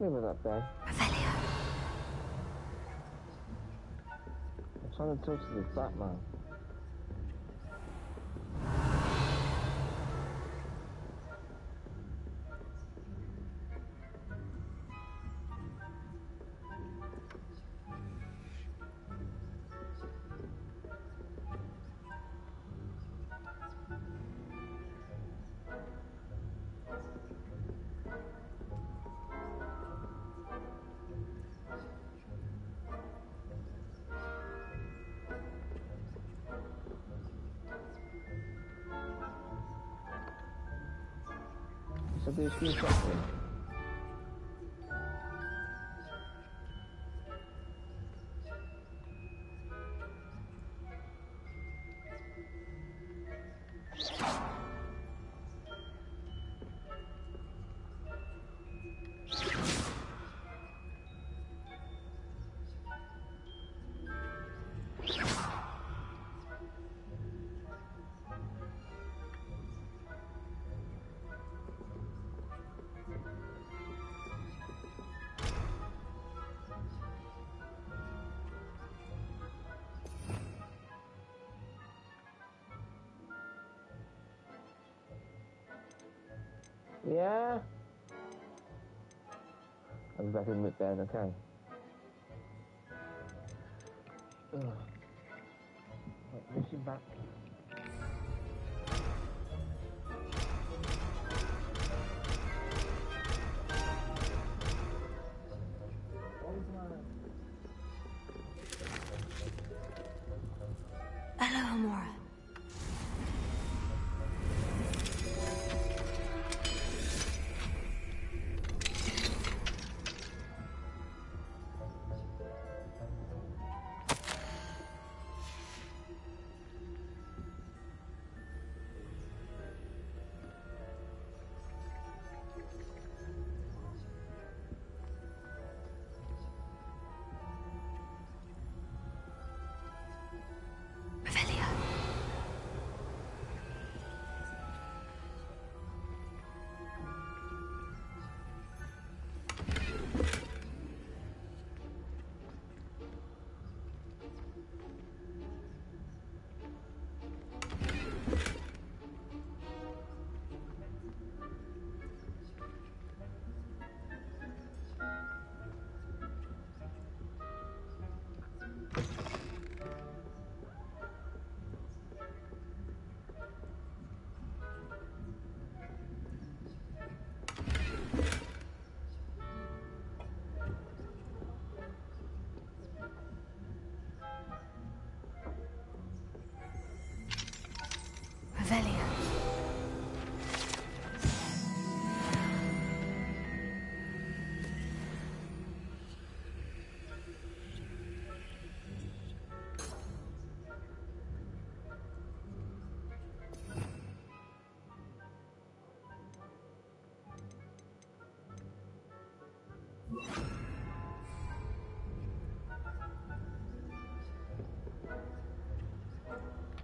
Remember that day? Revelio. I'm trying to talk to this Batman. So do you screw properly? Yeah? I'll be back in a minute then, okay? Ugh. Right, mission back. Hello, Amora. Revelio. Revelio.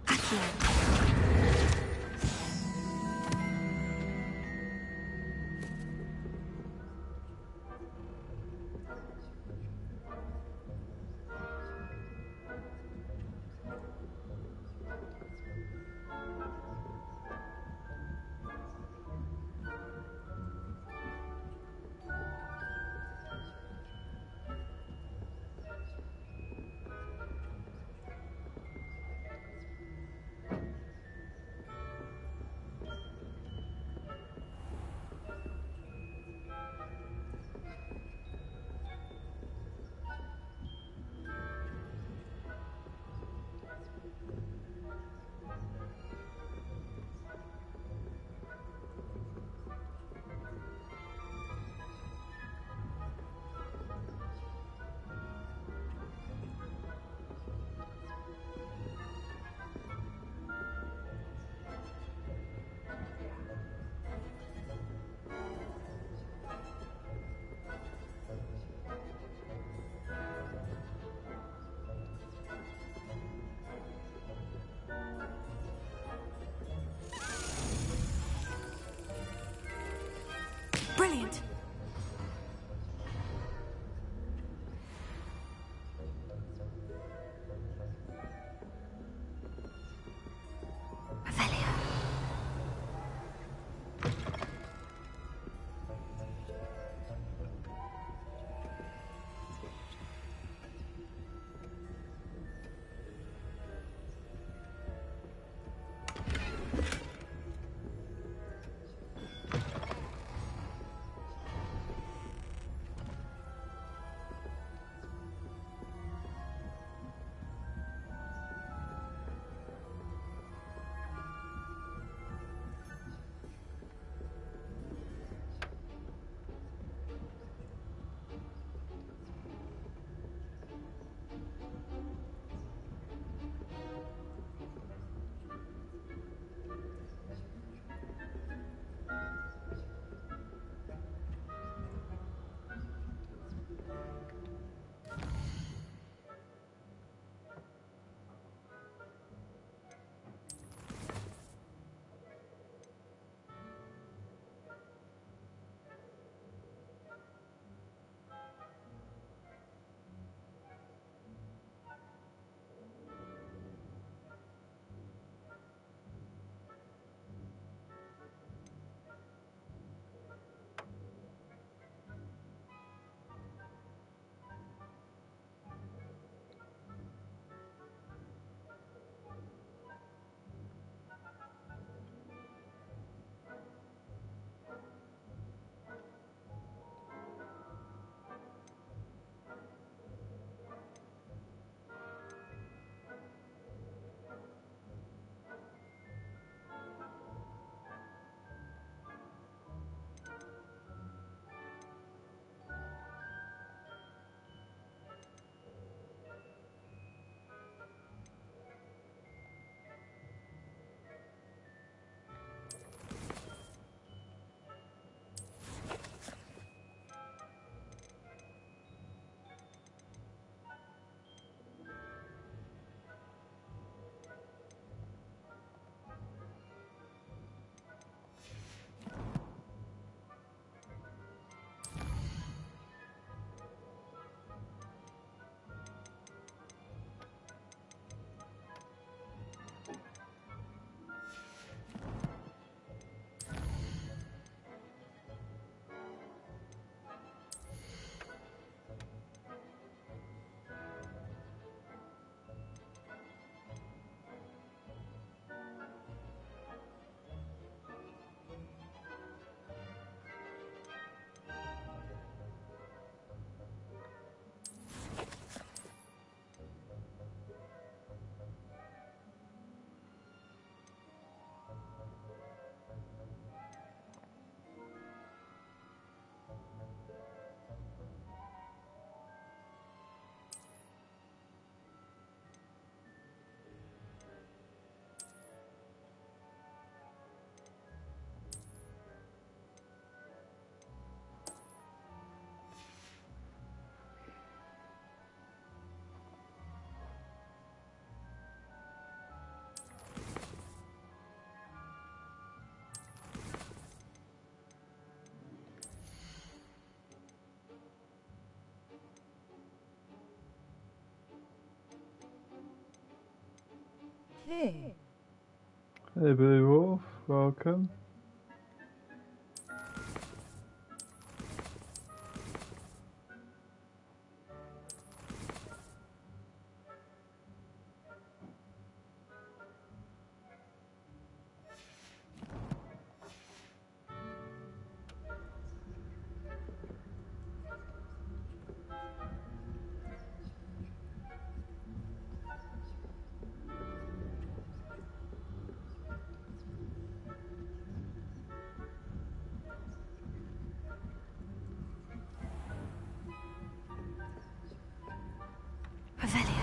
Accio. Brilliant. Hey. Hey, Blue Wolf, welcome. Revelia.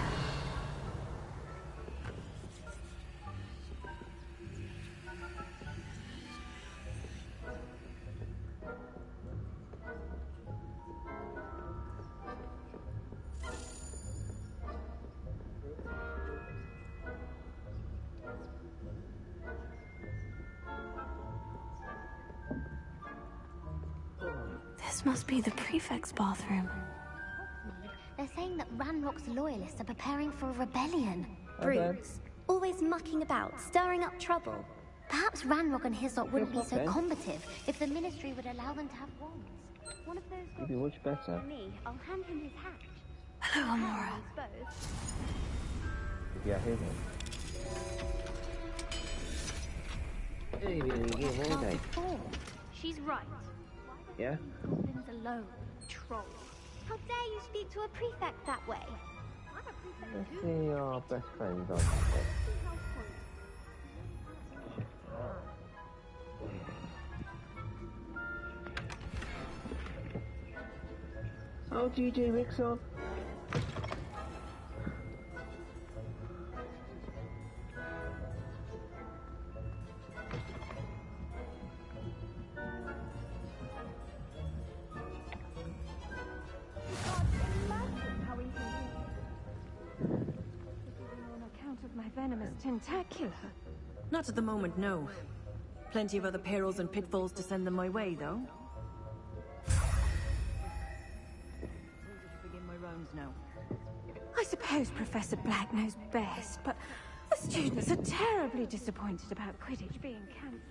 This must be the prefect's bathroom. They're saying that Ranrock's loyalists are preparing for a rebellion. Brutes. Always mucking about, stirring up trouble. Perhaps Ranrock and his lot wouldn't be so combative if the Ministry would allow them to have wands. One of those You'd be much better. me, I'll hand him his hatch. Hello, Amora. Yeah, here's one. Hey, all day. She's right. Yeah? Goblins alone, troll. How dare you speak to a prefect that way? I'm a prefect Let's too. see our best friends on. Oh, GJ Rickson. On account of my venomous tentacular. Not at the moment, no. Plenty of other perils and pitfalls to send them my way, though. Begin my rounds now. I suppose Professor Black knows best, but the students are terribly disappointed about Quidditch being cancelled.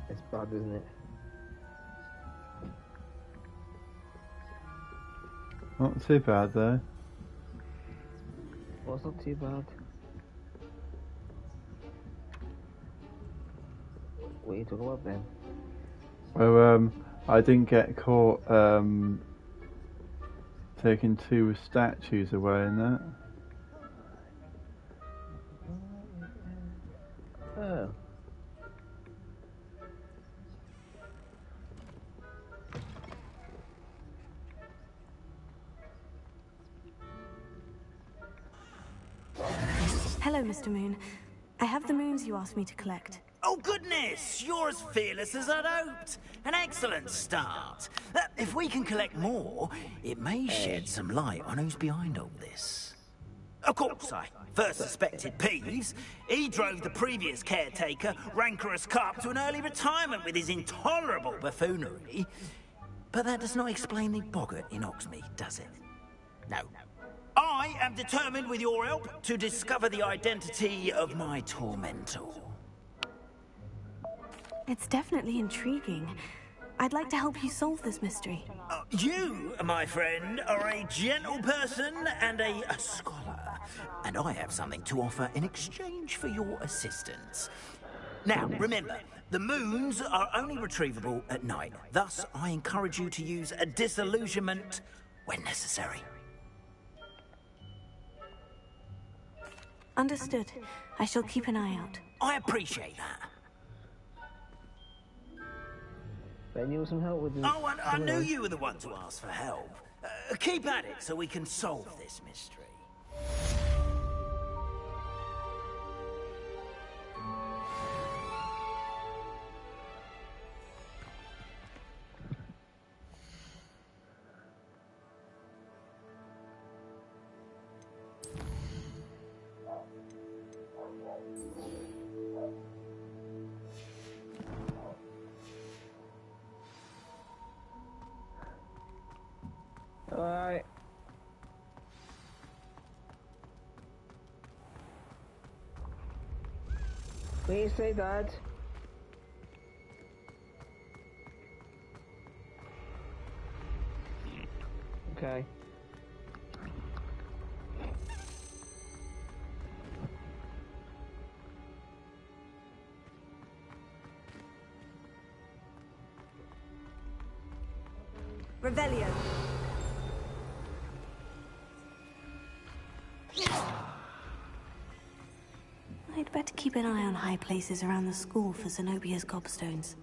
It's bad, isn't it? Not too bad though. Well, it's not too bad. What are you talking about then? Well, I didn't get caught taking two statues away in that. Oh. Hello, Mr. Moon. I have the moons you asked me to collect. Oh, goodness! You're as fearless as I'd hoped. An excellent start. If we can collect more, it may shed some light on who's behind all this. Of course, I first suspected Peeves. He drove the previous caretaker, Rancorous Carp, to an early retirement with his intolerable buffoonery. But that does not explain the boggart in Oxmead, does it? No. I am determined, with your help, to discover the identity of my tormentor. It's definitely intriguing. I'd like to help you solve this mystery. You, my friend, are a gentle person and a scholar, and I have something to offer in exchange for your assistance. Now, remember, the moons are only retrievable at night. Thus, I encourage you to use a disillusionment when necessary. Understood. I shall keep an eye out. I appreciate that. Ben, you want some help with this? Oh, I knew you were the one to ask for help. Keep at it so we can solve this mystery. Alright. Please say that. Okay. Revelio. I'd better keep an eye on high places around the school for Zenobia's gobstones.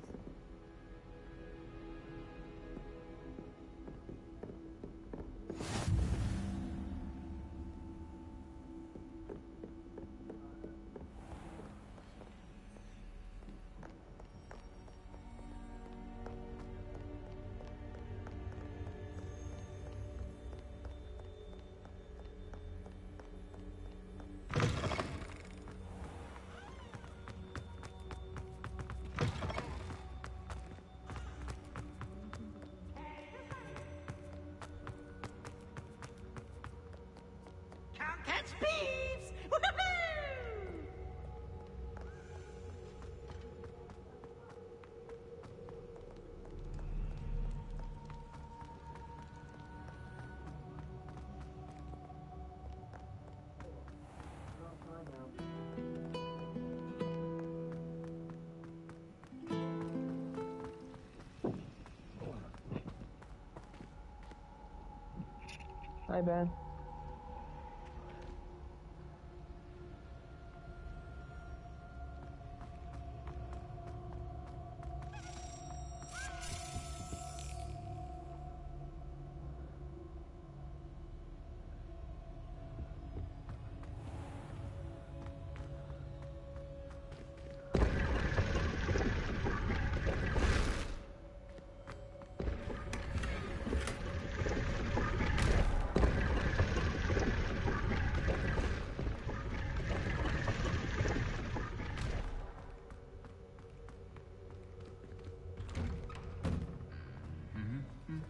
Hi, Ben.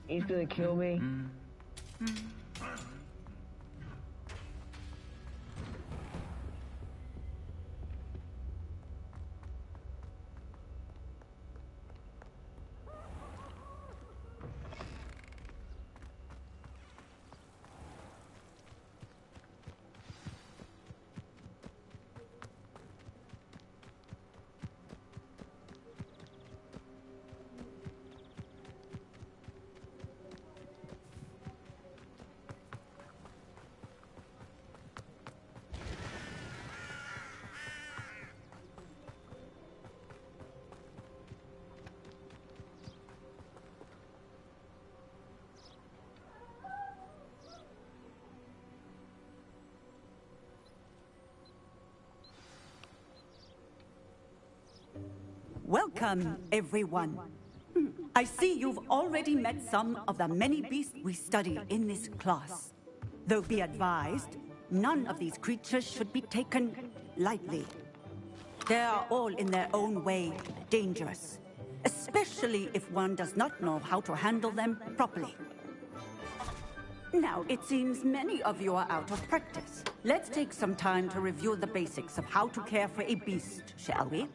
He's gonna kill me. Welcome, everyone. I see you've already met some of the many beasts we study in this class. Though be advised, none of these creatures should be taken lightly. They are all in their own way dangerous, especially if one does not know how to handle them properly. Now, it seems many of you are out of practice. Let's take some time to review the basics of how to care for a beast, shall we?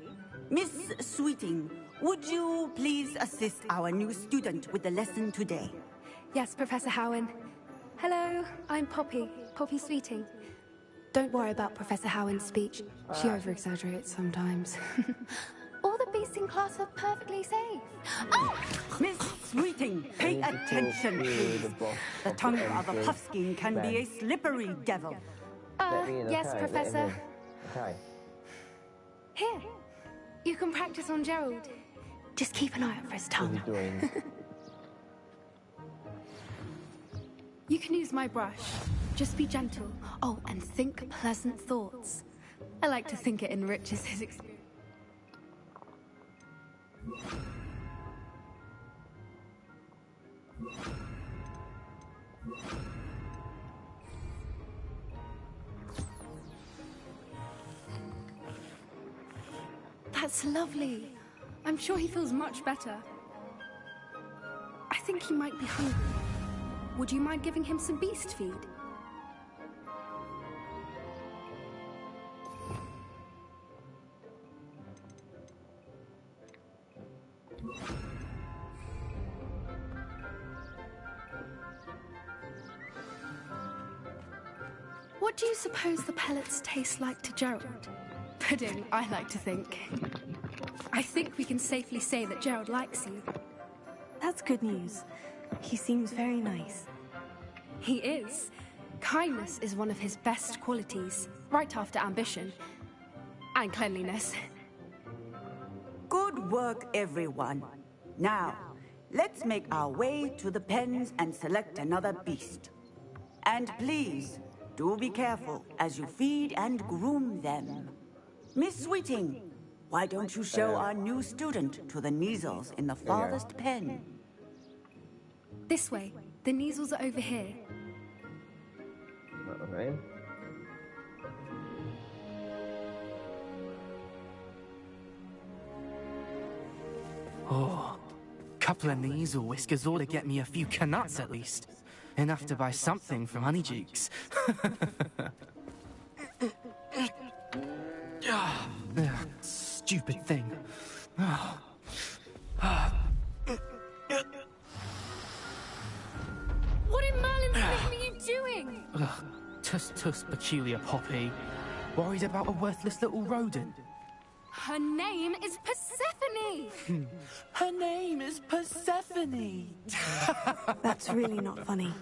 Miss Sweeting, would you please assist our new student with the lesson today? Yes, Professor Howen. Hello, I'm Poppy Sweeting. Don't worry about Professor Howen's speech. She over-exaggerates sometimes. All the beasts in class are perfectly safe. Oh! Miss Sweeting, pay attention, please. The tongue of a puffskein can be a slippery devil. Yes, Professor. Okay. Here, you can practice on Gerald. Just keep an eye out for his tongue. What are you doing? You can use my brush. Just be gentle. Oh, and think pleasant thoughts. I like to think it enriches his experience. That's lovely. I'm sure he feels much better. I think he might be hungry. would you mind giving him some beast feed? What do you suppose the pellets taste like to Gerald? Pudding, I like to think. I think we can safely say that Gerald likes you. That's good news. He seems very nice. He is. Kindness is one of his best qualities, right after ambition. And cleanliness. Good work, everyone. Now, let's make our way to the pens and select another beast. And please, do be careful as you feed and groom them. Miss Sweeting, why don't you show our new student to the Neasels in the farthest pen? This way. The Neasels are over here. Okay. Oh, couple of Neasel whiskers ought to get me a few canuts at least. Enough to buy something from Honeydukes. Stupid thing. What in Merlin's name are you doing? Tuss, peculiar Poppy. Worried about a worthless little rodent? Her name is Persephone! Her name is Persephone! That's really not funny.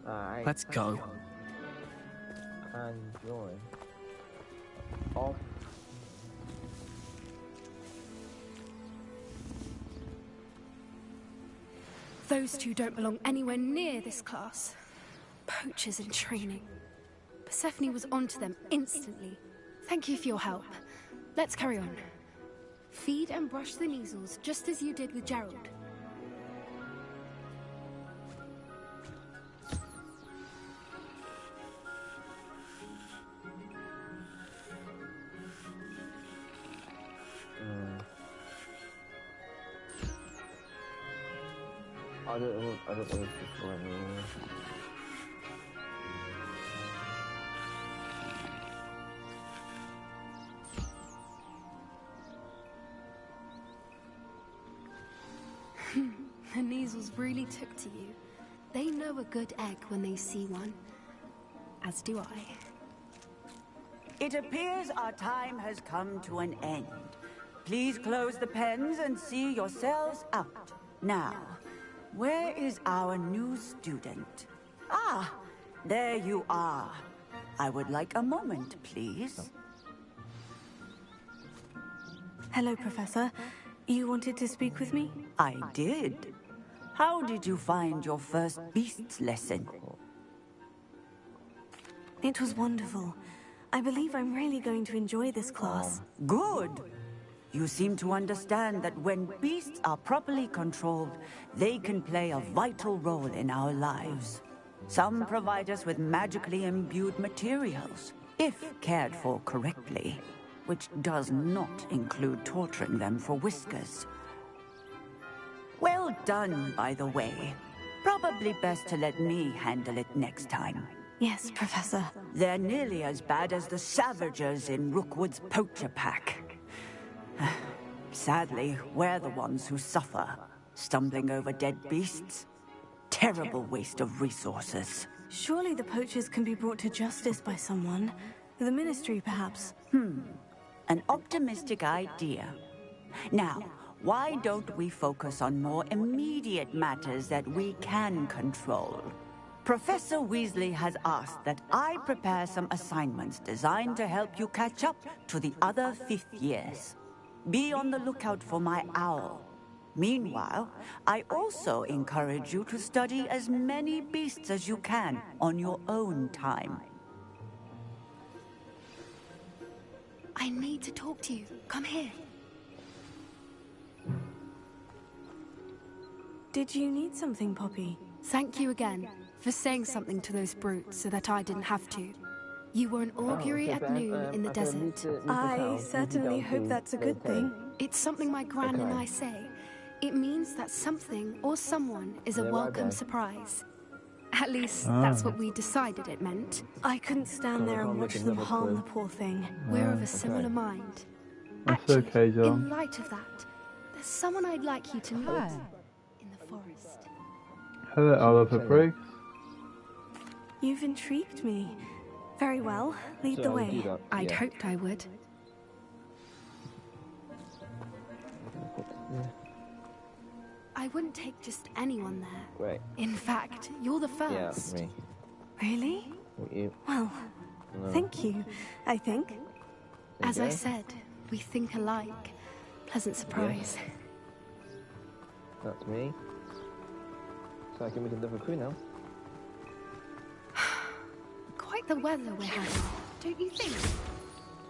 Alright. Let's go. And join. Off. Those two don't belong anywhere near this class. Poachers in training. Persephone was onto them instantly. Thank you for your help. Let's carry on. Feed and brush the Neasels, just as you did with Gerald. I don't know if it's right now. The Neasels really took to you. They know a good egg when they see one. As do I. It appears our time has come to an end. Please close the pens and see yourselves out. Now, where is our new student? Ah, there you are. I would like a moment, please. Hello, Professor. You wanted to speak with me? I did. How did you find your first beasts lesson? It was wonderful. I believe I'm really going to enjoy this class. Good. You seem to understand that when beasts are properly controlled, they can play a vital role in our lives. Some provide us with magically imbued materials, if cared for correctly, which does not include torturing them for whiskers. Well done, by the way. Probably best to let me handle it next time. Yes, Professor. They're nearly as bad as the Savagers in Rookwood's poacher pack. Sadly, we're the ones who suffer, stumbling over dead beasts. Terrible waste of resources. Surely the poachers can be brought to justice by someone. The Ministry, perhaps. An optimistic idea. Now, why don't we focus on more immediate matters that we can control? Professor Weasley has asked that I prepare some assignments designed to help you catch up to the other fifth years. Be on the lookout for my owl. Meanwhile, I also encourage you to study as many beasts as you can on your own time. I need to talk to you. Come here. Did you need something, Poppy? Thank you again for saying something to those brutes so that I didn't have to. You were an augury at noon in the desert. I certainly hope that's a good thing. It's something my gran and I say. It means that something or someone is a welcome surprise. At least, that's what we decided it meant. I couldn't stand there and watch them harm the poor thing. We're of a similar mind. That's Actually, okay, John. in light of that, there's someone I'd like you to meet in the forest. Hello, Oliver Briggs. You've intrigued me. Very well. Lead the way. I'd hoped I would. I wouldn't take just anyone there. Right. In fact, you're the Yeah, first. me. Really? You. Well, thank you, I think. As I said, we think alike. Pleasant surprise. That's me. So I can meet another crew now. Quite the weather we're having, don't you think?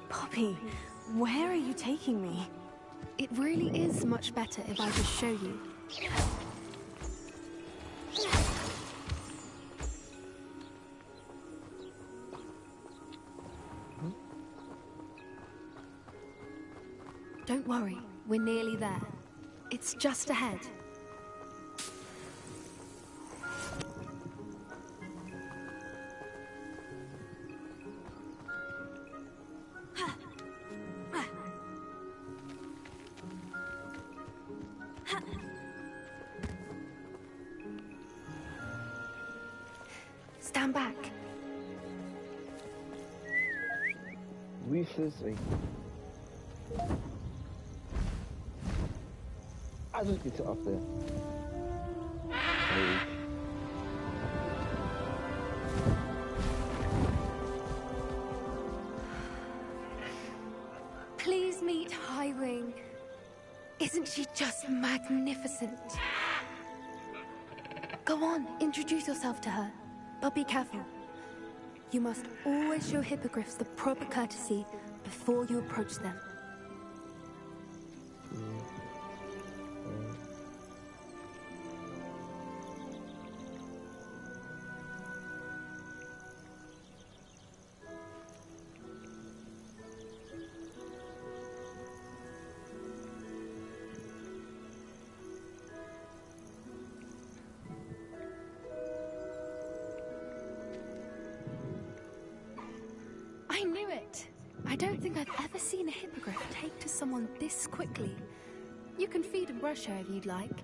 Poppy, where are you taking me? It really is much better if I just show you. Don't worry, we're nearly there. It's just ahead. Stand back. Ruthlessly. I'll just get it off there. Please. Please meet Highwing. Isn't she just magnificent? Go on, introduce yourself to her. But be careful. You must always show hippogriffs the proper courtesy before you approach them. I knew it! I don't think I've ever seen a hippogriff take to someone this quickly. You can feed and brush her if you'd like.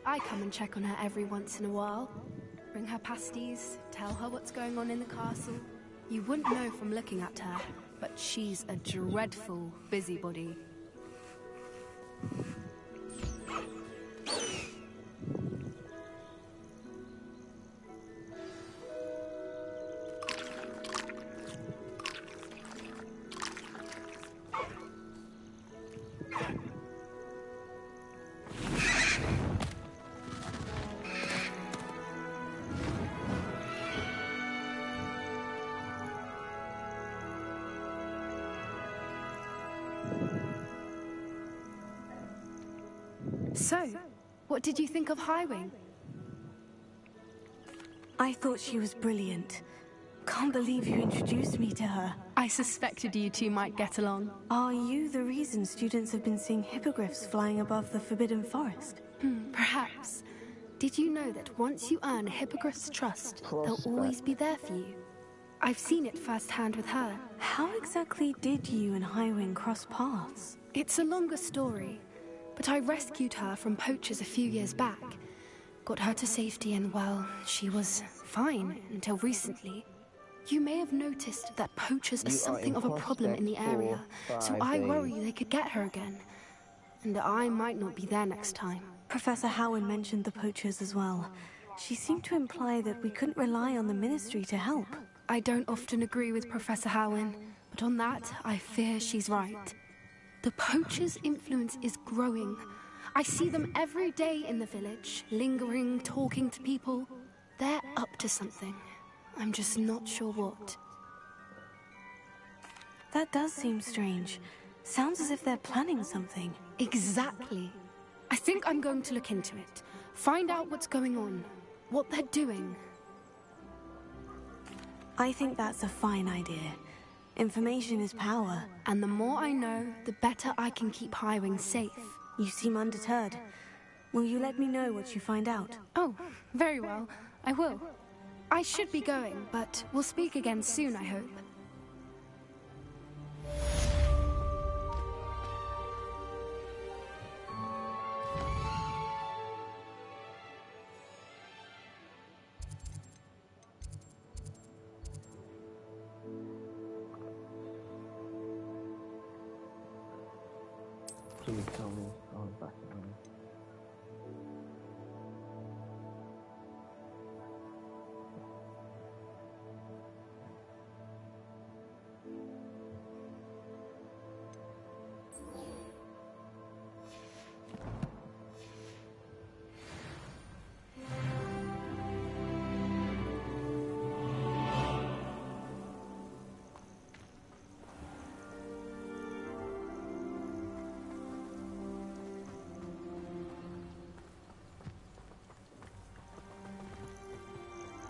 I come and check on her every once in a while. Bring her pasties, tell her what's going on in the castle. You wouldn't know from looking at her, but she's a dreadful busybody. So, what did you think of Highwing? I thought she was brilliant. Can't believe you introduced me to her. I suspected you two might get along. Are you the reason students have been seeing hippogriffs flying above the Forbidden Forest? Perhaps. Did you know that once you earn a hippogriff's trust, they'll always be there for you? I've seen it firsthand with her. How exactly did you and Highwing cross paths? It's a longer story, but I rescued her from poachers a few years back. Got her to safety and, well, she was fine until recently. You may have noticed that poachers are something of a problem in the area, so I worry they could get her again. And I might not be there next time. Professor Howard mentioned the poachers as well. She seemed to imply that we couldn't rely on the Ministry to help. I don't often agree with Professor Howard, but on that, I fear she's right. The poachers' influence is growing. I see them every day in the village, lingering, talking to people. They're up to something. I'm just not sure what. That does seem strange. Sounds as if they're planning something. Exactly. I think I'm going to look into it. Find out what's going on. What they're doing. I think that's a fine idea. Information is power. And the more I know, the better I can keep Highwing safe. You seem undeterred. Will you let me know what you find out? Oh, very well. I will. I should be going, but we'll speak again soon, I hope. Please tell me I'm back now.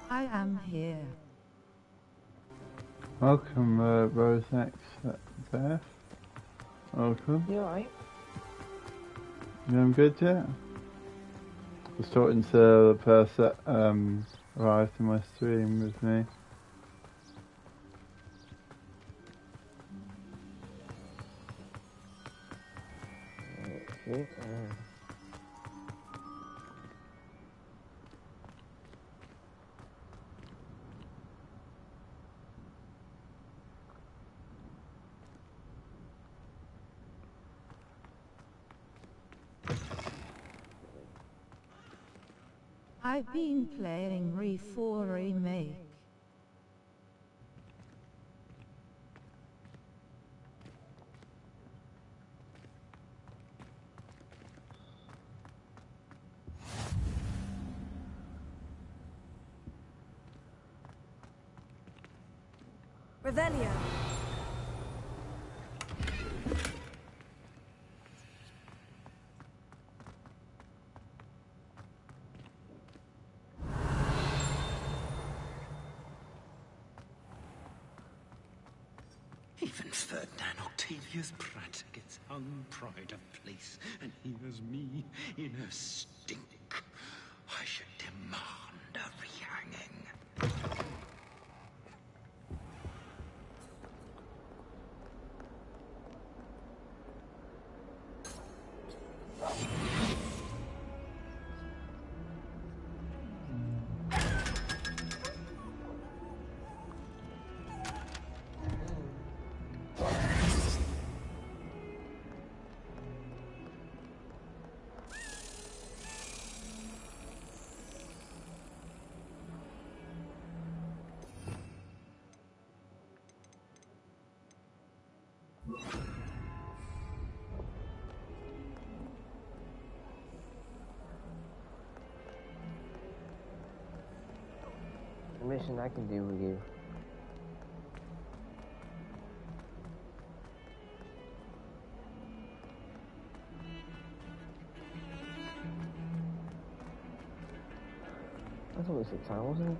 I am here. Welcome, Rosex Beth. Welcome. You alright? Yeah, I'm good, yeah. Just talking to the person that arrived in my stream with me. Okay, I've been playing Re4 Remake. Revelio. Even Ferdinand Octavius Pratt gets hung pride of place, and here's me in a stink. I should demand a rehanging. the mission I can do with you. I thought it was 6 hours, wasn't it?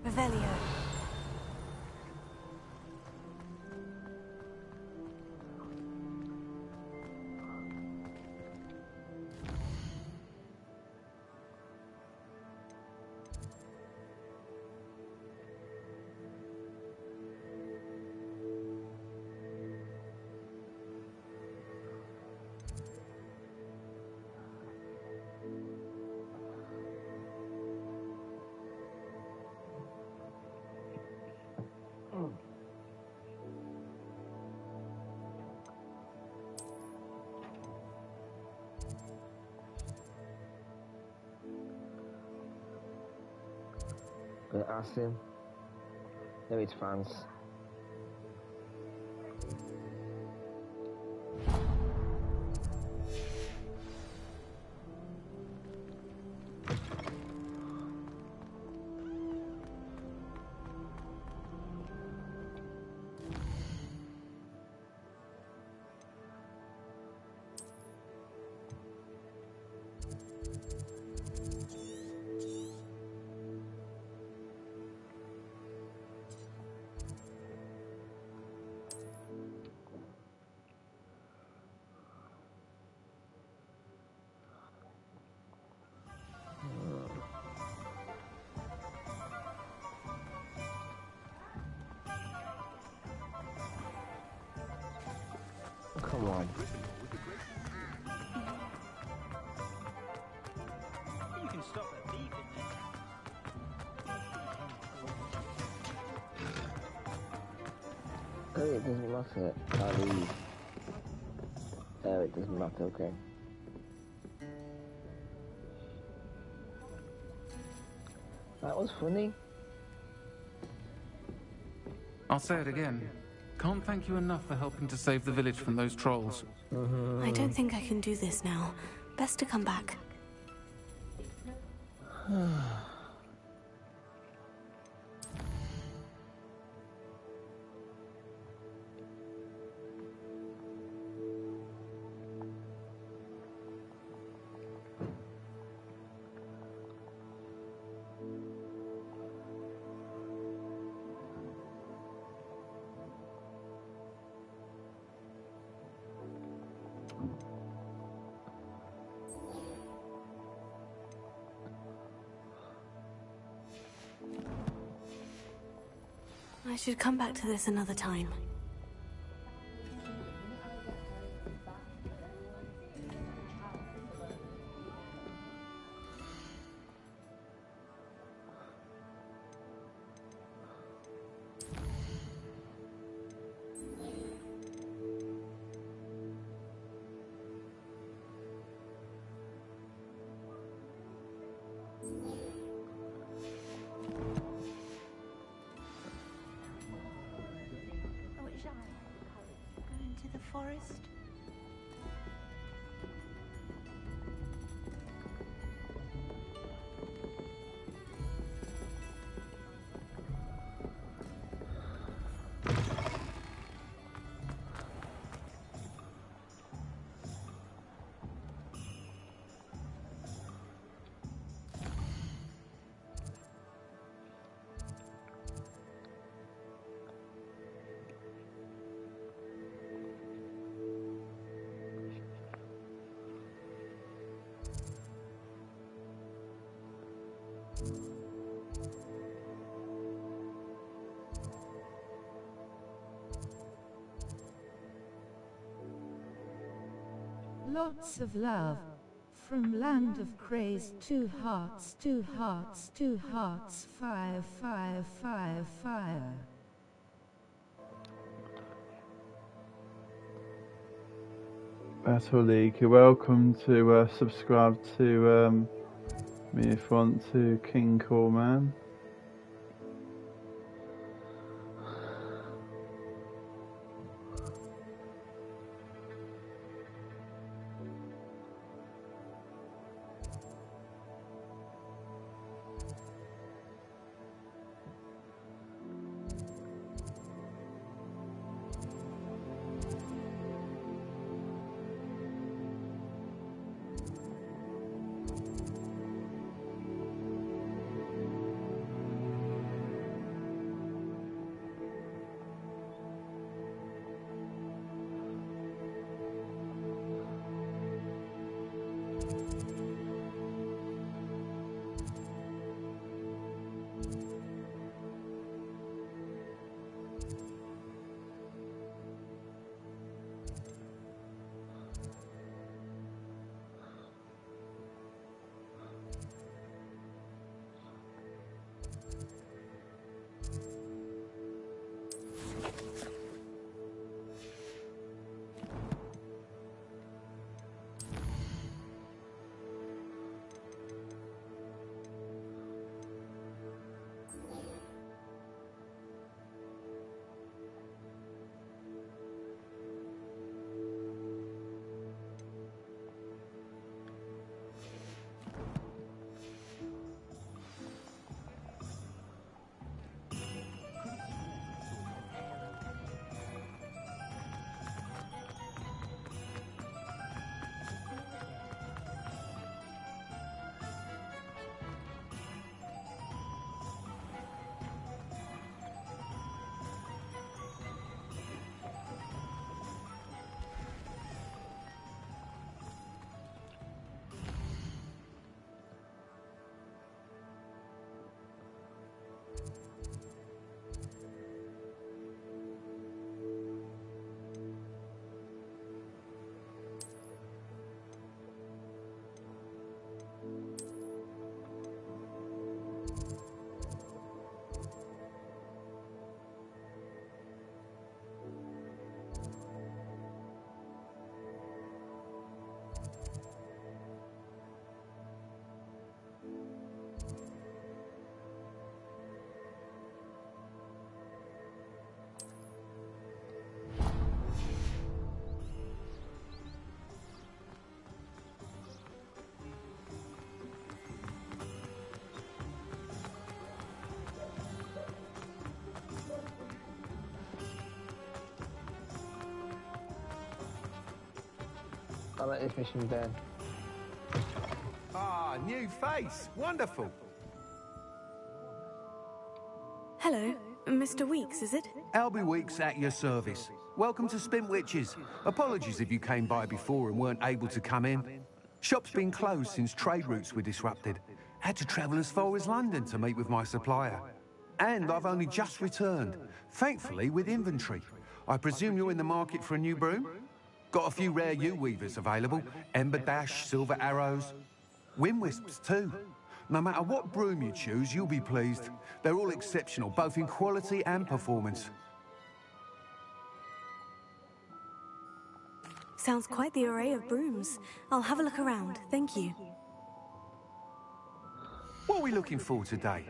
Revelio. Gonna ask him. No, it's fans. Come on. You can stop at thief, Oh, it doesn't matter. I'll leave. Oh, it doesn't matter, okay. That was funny. I'll say it again. Can't thank you enough for helping to save the village from those trolls. I don't think I can do this now. Best to come back. I should come back to this another time. Go into the forest. Lots of love. From Land of Craze, 2 hearts, 2 hearts, 2 hearts, fire, fire, fire, fire. Battle League, you're welcome to subscribe to me if you want to, King Cool Man. I like this mission done. Ah, new face. Wonderful. Hello, Mr. Weeks, is it? Albie Weeks at your service. Welcome to Spintwitches. Apologies if you came by before and weren't able to come in. Shop's been closed since trade routes were disrupted. Had to travel as far as London to meet with my supplier. And I've only just returned, thankfully with inventory. I presume you're in the market for a new broom? Got a few rare U-weavers available. Ember Dash, Silver Arrows. Wind Wisps too. No matter what broom you choose, you'll be pleased. They're all exceptional, both in quality and performance. Sounds quite the array of brooms. I'll have a look around, thank you. What are we looking for today?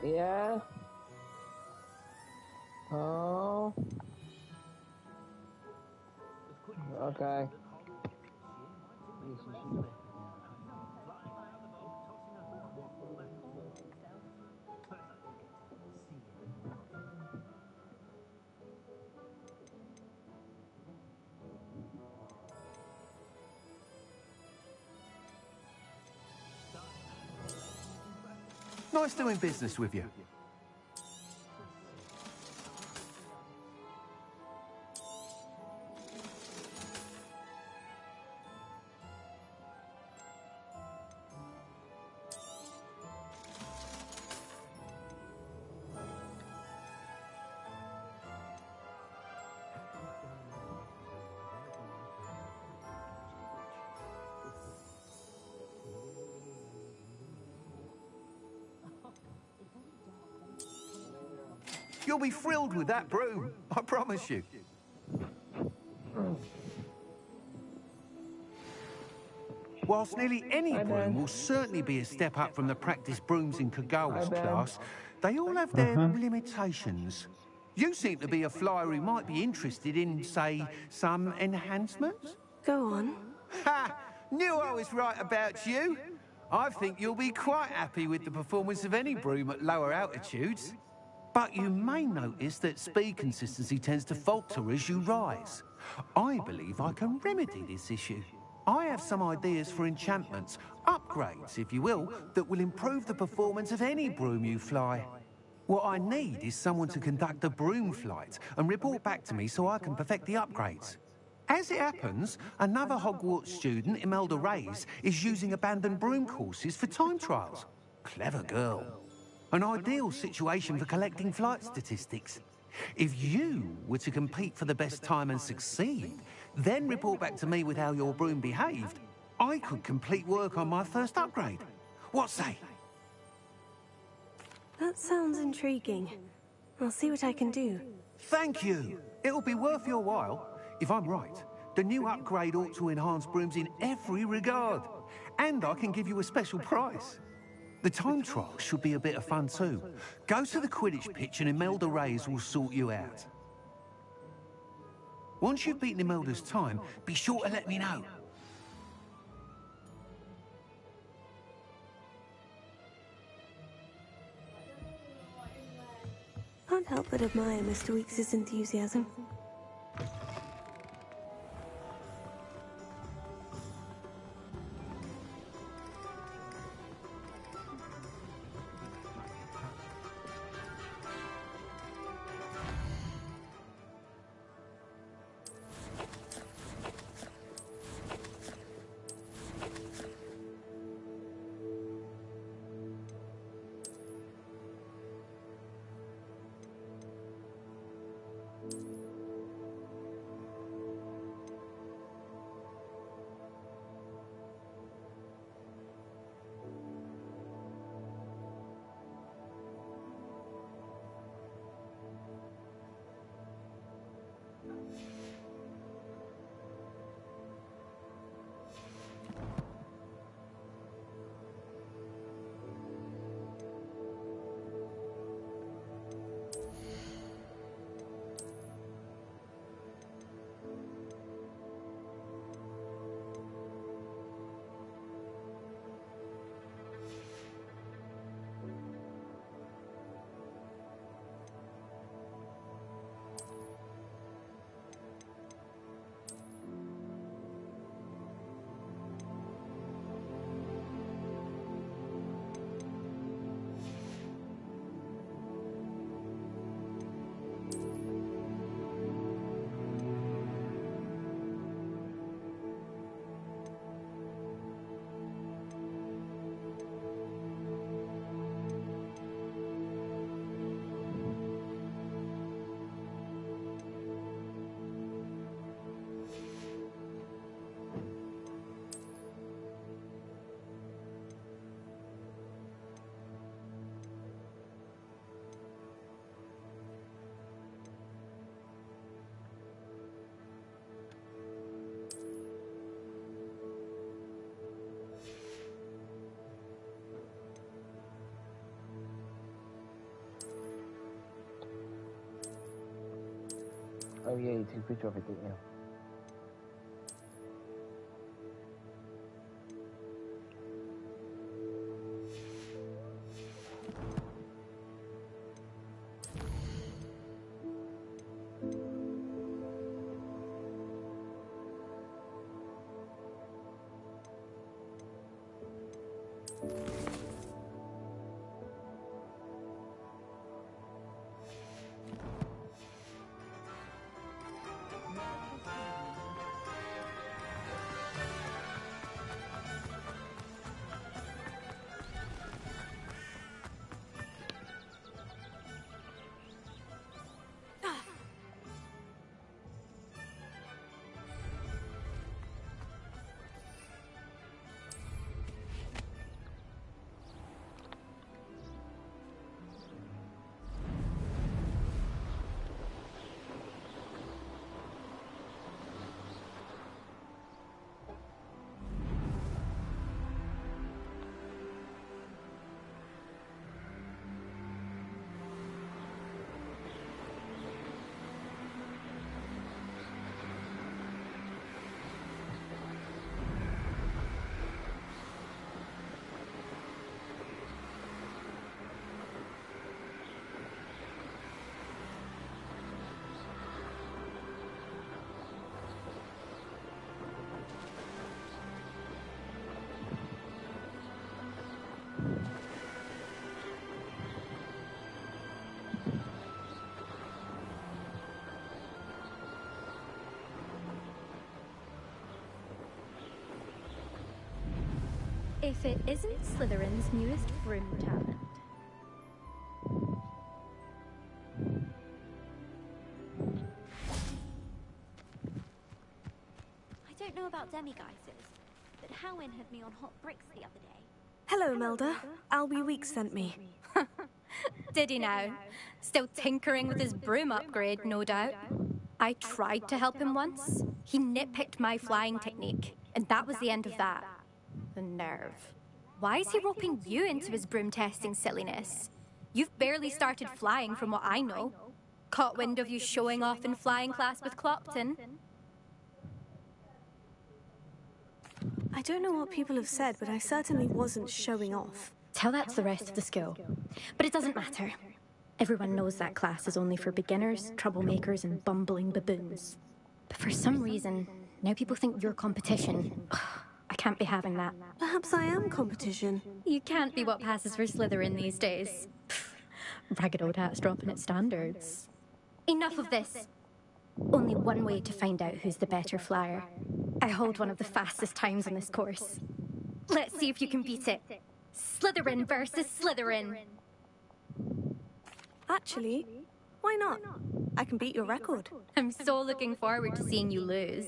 Yeah. Oh. Okay. Nice doing business with you. You'll be thrilled with that broom, I promise you. Whilst nearly any broom will certainly be a step up from the practice brooms in Kagawa's class, they all have their limitations. You seem to be a flyer who might be interested in, say, some enhancements? Go on. Ha! Knew I was right about you. I think you'll be quite happy with the performance of any broom at lower altitudes. But you may notice that speed consistency tends to falter as you rise. I believe I can remedy this issue. I have some ideas for enchantments, upgrades, if you will, that will improve the performance of any broom you fly. What I need is someone to conduct a broom flight and report back to me so I can perfect the upgrades. As it happens, another Hogwarts student, Imelda Reyes, is using abandoned broom courses for time trials. Clever girl. An ideal situation for collecting flight statistics. If you were to compete for the best time and succeed, then report back to me with how your broom behaved, I could complete work on my first upgrade. What say? That sounds intriguing. I'll see what I can do. Thank you. It'll be worth your while. If I'm right, the new upgrade ought to enhance brooms in every regard. And I can give you a special price. The time trial should be a bit of fun too. Go to the Quidditch pitch and Imelda Reyes will sort you out. Once you've beaten Imelda's time, be sure to let me know. Can't help but admire Mr. Weeks' enthusiasm. Oh yeah, you took a picture of it, didn't you? If it isn't Slytherin's newest broom talent. I don't know about demiguises, but Howin had me on hot bricks the other day. Hello, Melda. Albie Weeks sent me. Did he now? Still tinkering with his broom upgrade, no doubt. I tried to help him once. He nitpicked my flying technique, and that was the end of that. The nerve. Why is he roping you into his broom testing silliness? You've barely started flying from what I know. Caught wind of you showing off in flying class with Clopton. I don't know what people have said, but I certainly wasn't showing off. Tell that to the rest of the school. But it doesn't matter. Everyone knows that class is only for beginners, troublemakers, and bumbling baboons. But for some reason, now people think you're competition. I can't be having that. Perhaps I am competition. You can't be what passes for Slytherin these days. Ragged old hat's dropping its standards. Enough of this. Only one way to find out who's the better flyer. I hold one of the fastest times on this course. Let's see if you can beat it. Slytherin versus Slytherin. Actually, why not? I can beat your record. I'm so looking forward to seeing you lose.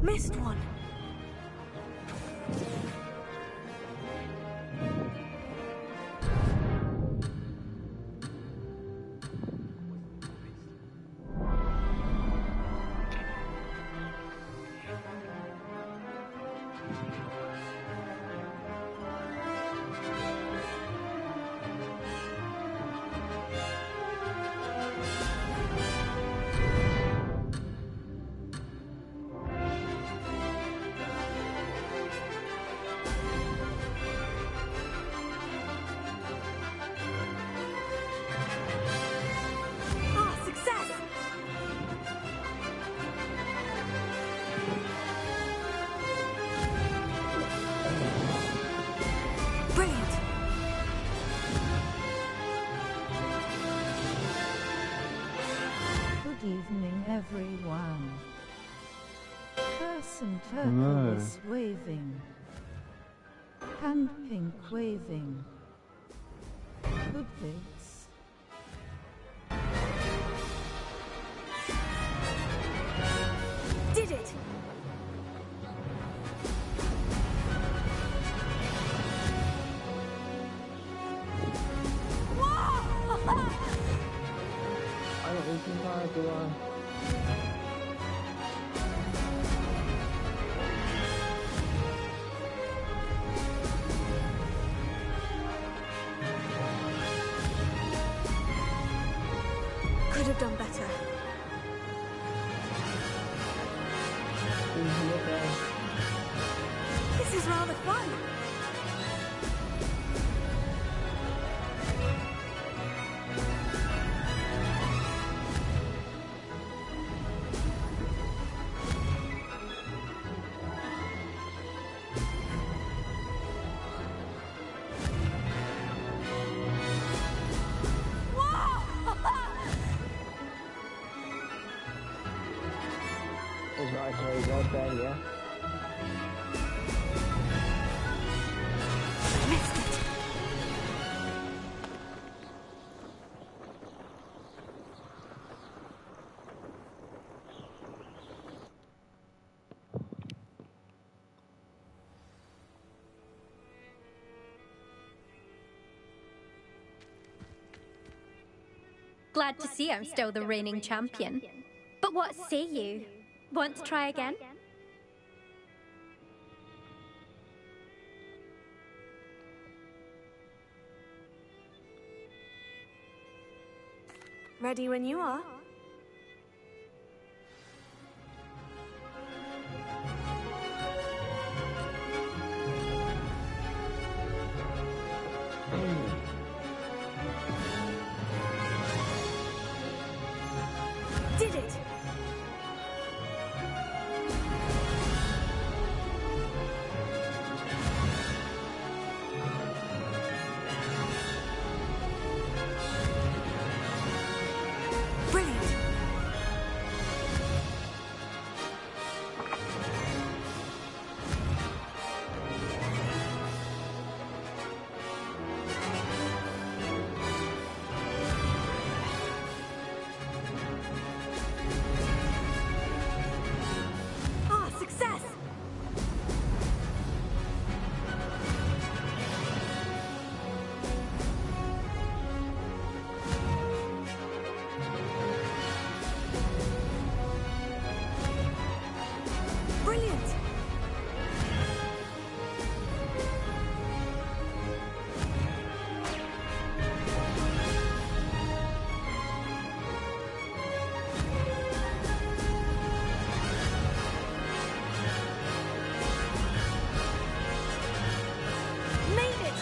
Missed one. Good evening, everyone. Person turquoise waving. Hand pink waving. Good bits. Did it! Could have done better. This is rather fun. It's right for you, go Ben, yeah? Missed it. Glad to see I'm still the reigning champion. But what say you? Want to try again? Ready when you are. Did it! Brilliant! Ah, success! Brilliant! Made it!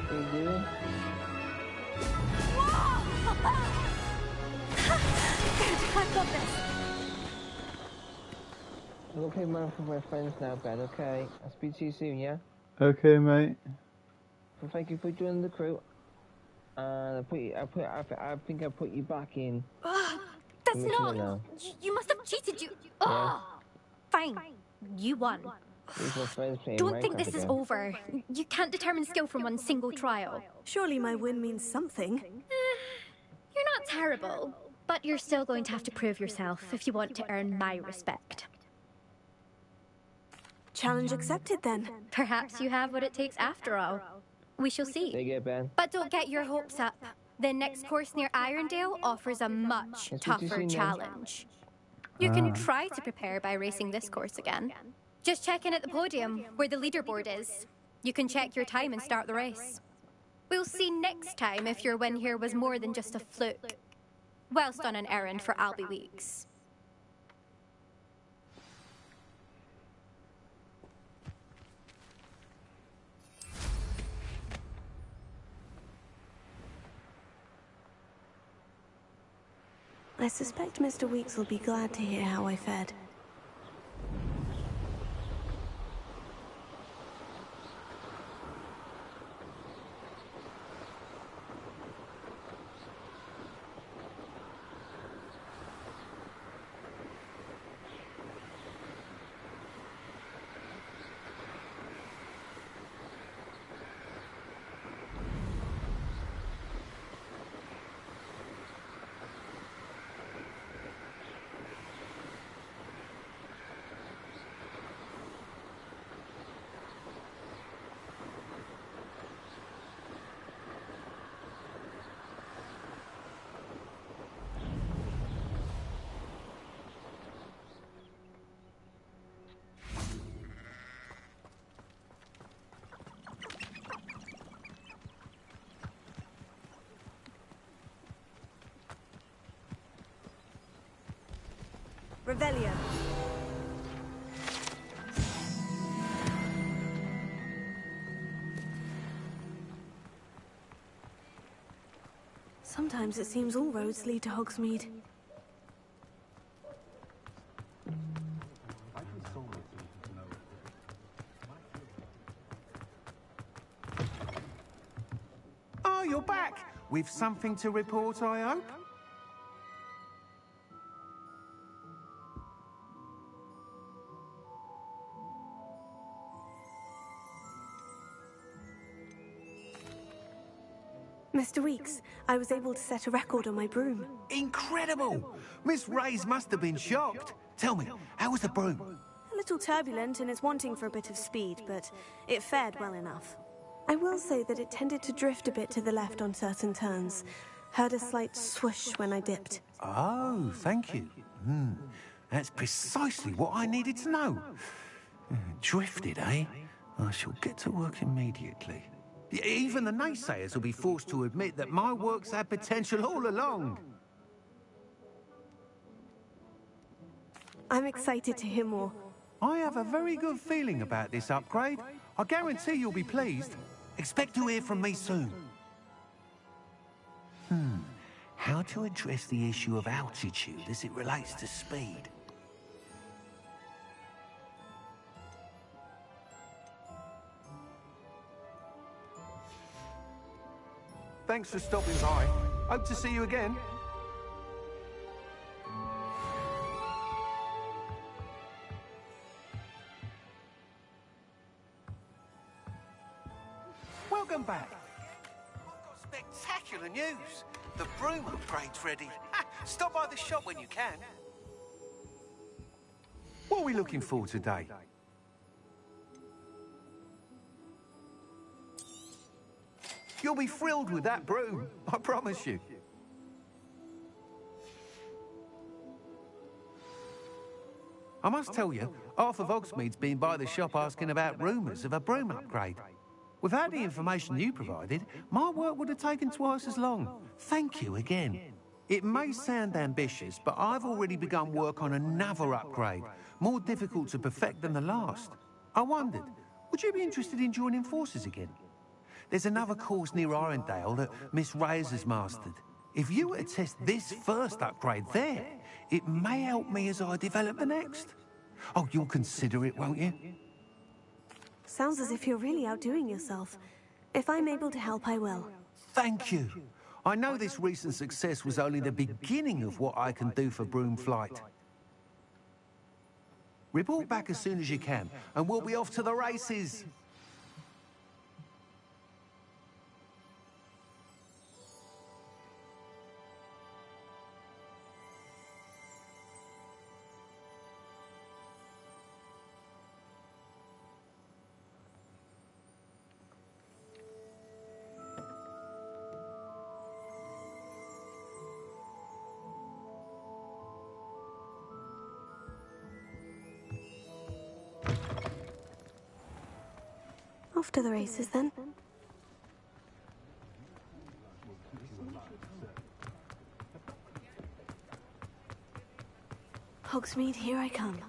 What are you doing? Good, I've got this. I'm gonna play more for my friends now, Ben, okay? I'll speak to you soon, yeah? Okay, mate. Well, thank you for joining the crew. And I think I put you back in. That's Commissioner not... now. You must have cheated, you... Oh! Fine. You won. These are friends playing Don't think Minecraft this is again. over. You can't determine skill from one single trial. Surely my win means something. You're not terrible, but you're still going to have to prove yourself if you want to earn my respect. Challenge accepted then. Perhaps you have what it takes after all. We shall see. Take it, Ben. But don't get your hopes up. The next course near Irondale offers a much Let's speak to you tougher soon, then. challenge. You can try to prepare by racing this course again. Just check in at the podium, where the leaderboard is. You can check your time and start the race. We'll see next time if your win here was more than just a fluke. Whilst on an errand for Albie Weeks. I suspect Mr. Weeks will be glad to hear how I fared. Revelio. Sometimes it seems all roads lead to Hogsmeade. Oh, you're back! With something to report, I hope? Mr. Weeks, I was able to set a record on my broom. Incredible! Miss Reyes must have been shocked. Tell me, how was the broom? A little turbulent and is wanting for a bit of speed, but it fared well enough. I will say that it tended to drift a bit to the left on certain turns. Heard a slight swoosh when I dipped. Oh, thank you. That's precisely what I needed to know. Drifted, eh? I shall get to work immediately. Even the naysayers will be forced to admit that my work's had potential all along. I'm excited to hear more. I have a very good feeling about this upgrade. I guarantee you'll be pleased. Expect to hear from me soon. How to address the issue of altitude as it relates to speed? Thanks for stopping by. Hope to see you again. Welcome back. I've got spectacular news. The broom upgrade's ready. Stop by the shop when you can. What are we looking for today? You'll be thrilled with that broom, I promise you. I must tell you, half of Hogsmeade's been by the shop asking about rumours of a broom upgrade. Without the information you provided, my work would have taken twice as long. Thank you again. It may sound ambitious, but I've already begun work on another upgrade, more difficult to perfect than the last. I wondered, would you be interested in joining forces again? There's another course near Arendelle that Miss Reyes has mastered. If you were to test this first upgrade there, it may help me as I develop the next. Oh, you'll consider it, won't you? Sounds as if you're really outdoing yourself. If I'm able to help, I will. Thank you. I know this recent success was only the beginning of what I can do for broom flight. Report back as soon as you can, and we'll be off to the races. Off to the races, then. Hogsmeade, here I come.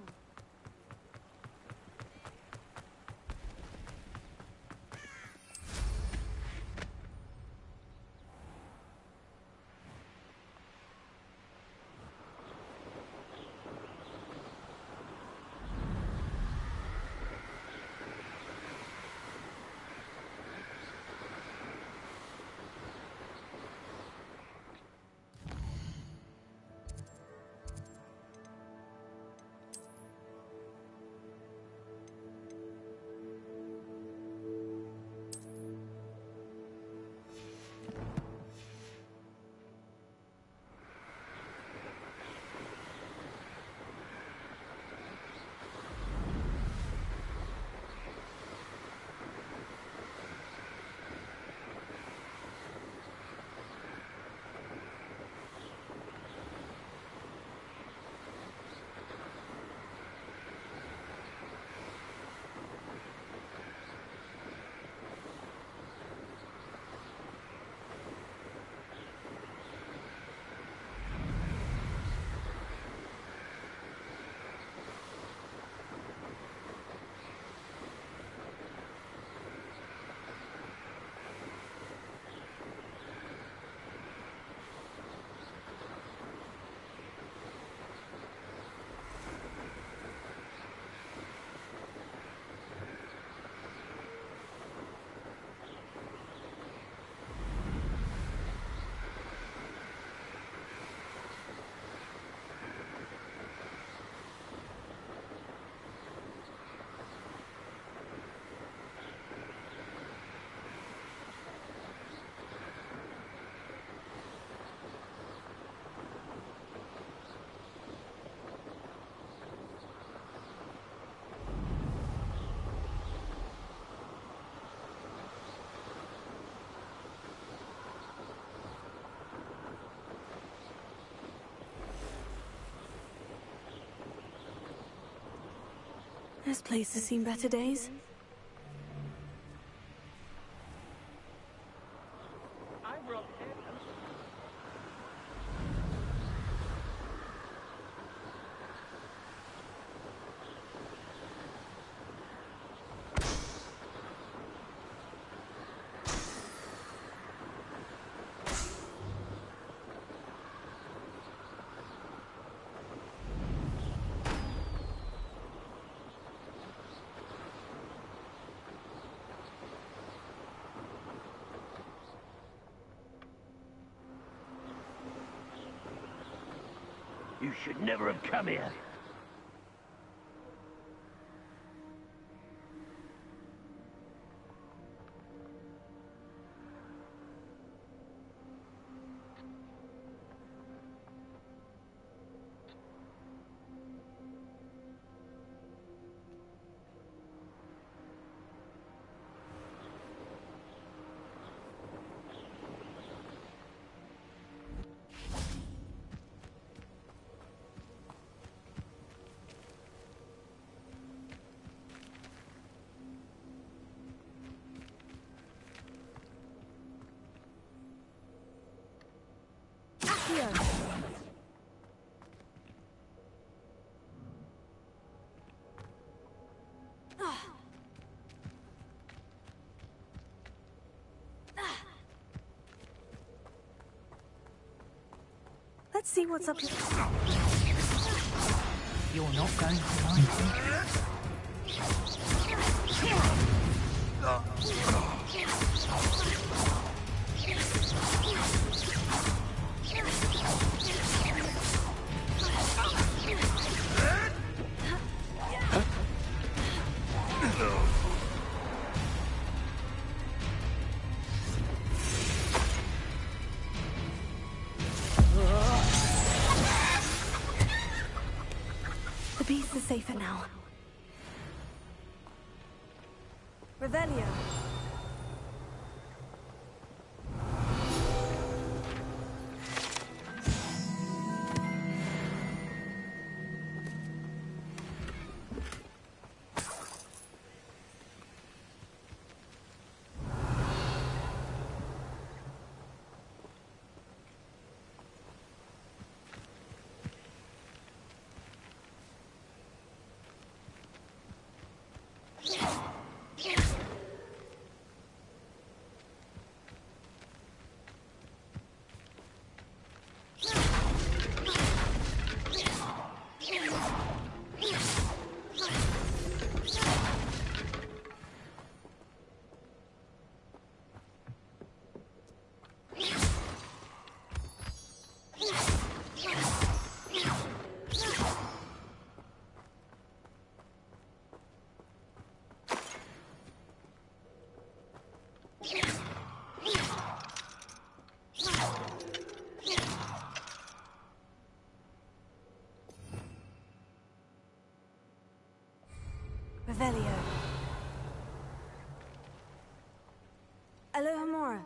This place has seen better days. You should never have come here. Here. Let's see what's up here. You're not going to like it. The beast is safer now. Revelio. Revelio. Alohomora.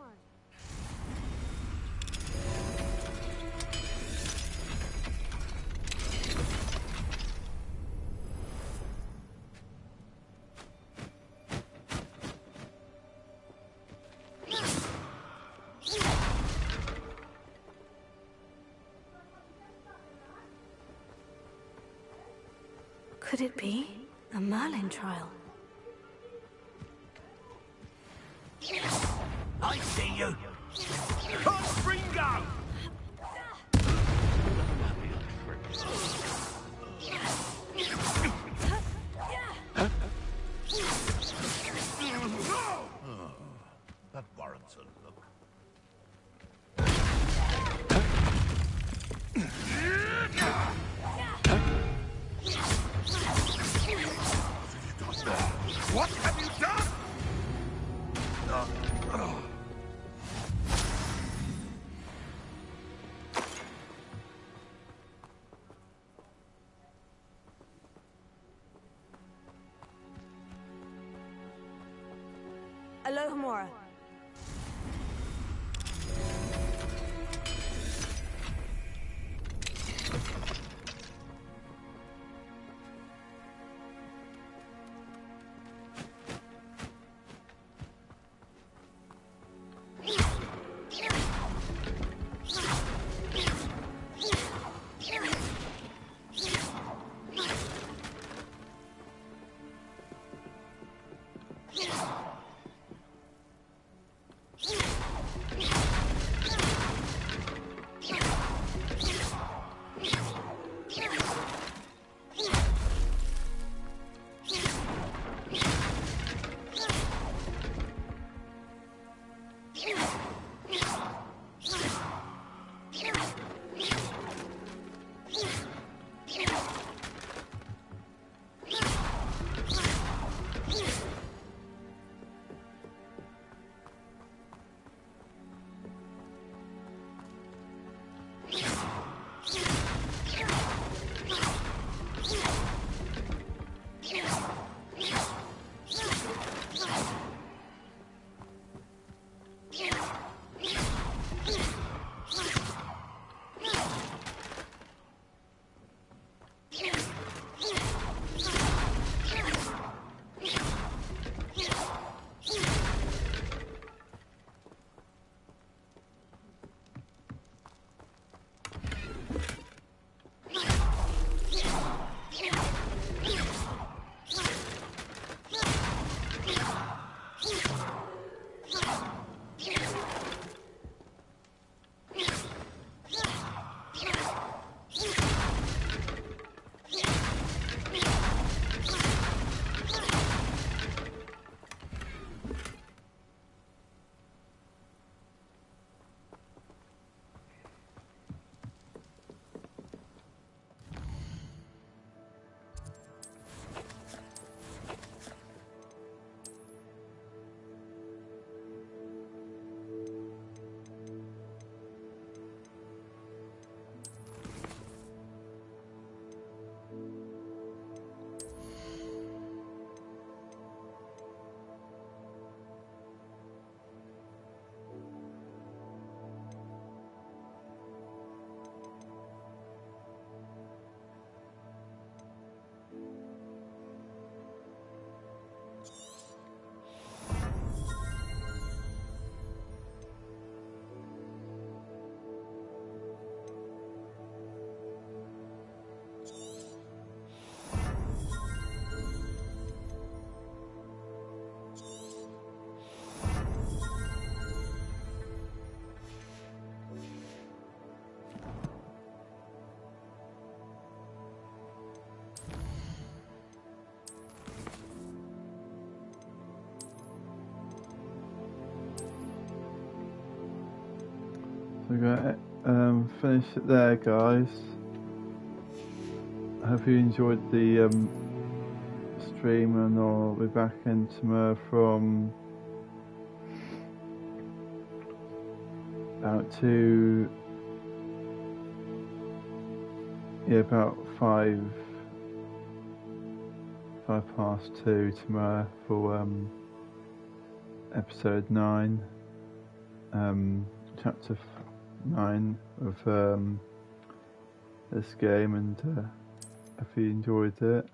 Could it be a Merlin trial? I see you. Cross Ringo! That warrants a look. What have you done? Alohomora. we're gonna finish it there, guys. I hope you enjoyed the stream, and I'll be back in tomorrow from about about 2 tomorrow for episode 9, chapter 9 of this game, and if you enjoyed it,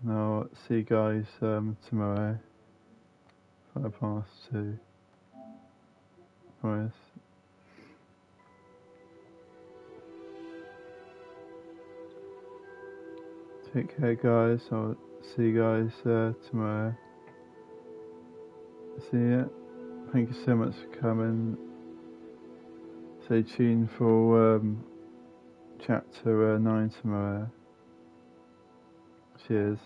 and I'll see you guys tomorrow, 2:05. Right. Take care, guys. I'll see you guys tomorrow. See ya. Thank you so much for coming. Stay tuned for chapter 9 tomorrow. Cheers.